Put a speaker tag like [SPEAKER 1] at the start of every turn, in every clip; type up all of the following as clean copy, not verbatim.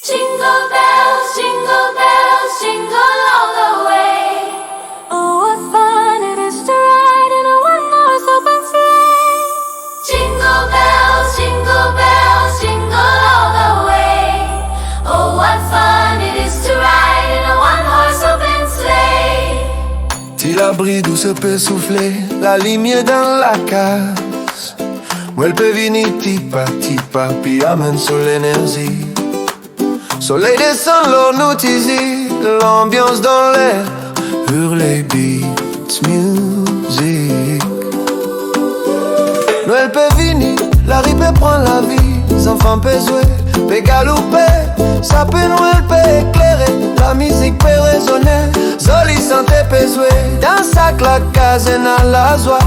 [SPEAKER 1] jingle bells, jingle all the way. Oh, what fun it is to ride in a one-horse open sleigh. Jingle bells, jingle all the way. Oh, what fun it is to ride in a one-horse open sleigh.
[SPEAKER 2] Ti la bride où se peut souffler la lumière dans la case. Moi, elle peut venir tipa, puis amène sur l'énergie. Soleil descend, l'eau nous tise, l'ambiance dans l'air, hurler beats, music. Noël peut venir, la rue peut prendre la vie, les enfants peuvent jouer, peut galouper, ça peut Noël peut éclairer, la musique peut résonner, Zoli santé peut jouer, dans sac la case et dans la joie,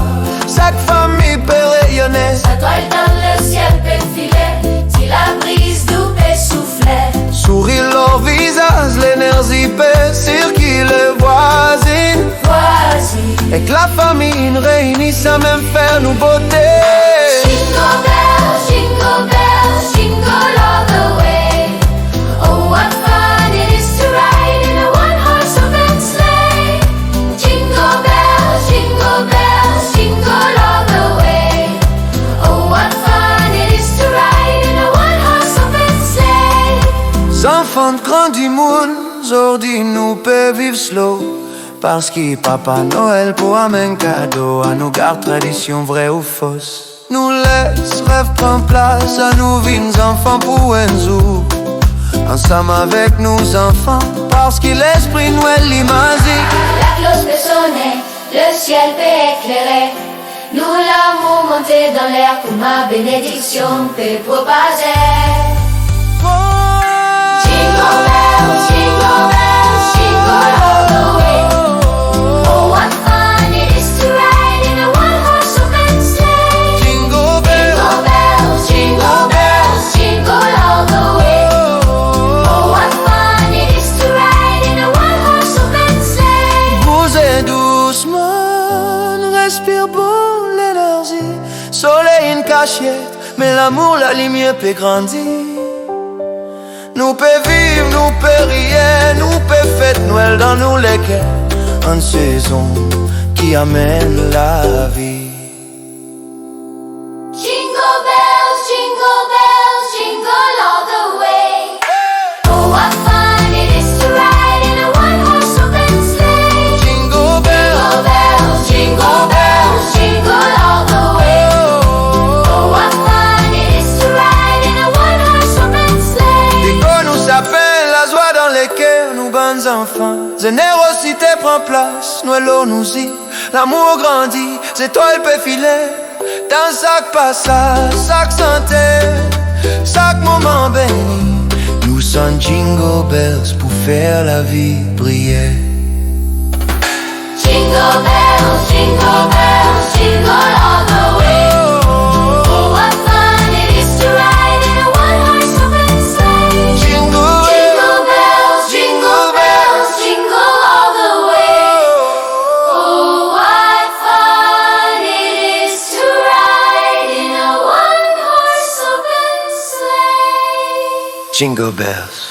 [SPEAKER 2] chaque famille peut rayonner.
[SPEAKER 1] Sa toile dans le ciel peut filer, si la brise doux peut souffler.
[SPEAKER 2] Souris leur visage, l'énergie peut circuler, voisine. Et que la famille réunit sans même faire nous beauté.
[SPEAKER 1] Jingle bells, jingle all the way. Oh, what fun it is to ride in a one-horse open sleigh. Jingle bells, jingle all the way. Oh, what fun it is to ride in a one-horse open sleigh.
[SPEAKER 2] Enfants de grand du monde, aujourd'hui nous peut vivre slow. Parce que Papa Noël pour amener un cadeau à nous garde tradition vraie ou fausse. Nous laisse rêve prendre place à nous vies enfants pour un jour. Ensemble avec nos enfants, parce que l'esprit Noël l'imagine.
[SPEAKER 1] La cloche peut sonner, le ciel peut éclairer. Nous l'amour monter dans l'air pour ma bénédiction peut propager. Jingle bells, jingle bells, jingle all the way. Oh, what fun it is to ride in a one-horse open sleigh.
[SPEAKER 2] Jingle bells,
[SPEAKER 1] Jingle bells, jingle all the way. Oh, what fun it is to ride in a one-horse open sleigh.
[SPEAKER 2] bougez doucement, respire beau l'énergie. Soleil une cachette, mais l'amour, la lumière peut grandir. Nous peut vivre, nous peut rire, nous peut fêter Noël dans nous les cœurs. Une saison qui amène la vie.
[SPEAKER 1] Jingle bells, jingle all the way. Oh, what fun it is to ride in a one-horse open sleigh.
[SPEAKER 2] Jingle bells,
[SPEAKER 1] Jingle all the way. Oh, what fun it is to ride in a one-horse open sleigh.
[SPEAKER 2] Déco nous s'appelle la joie dans les cœurs, nous bons enfants. Générosité prend place, Noël nous y. L'amour grandit, c'est toi le peut filer. Dans chaque passage, chaque santé, chaque moment béni. Nous sommes jingle bells pour faire la vie briller.
[SPEAKER 1] Jingle bells, jingle all the way. Oh, what fun it is to ride in a one-horse open sleigh.
[SPEAKER 2] Jingle
[SPEAKER 1] Jingle bells, jingle all the way. Oh, what fun it is to ride in a one-horse open sleigh.
[SPEAKER 2] jingle bells.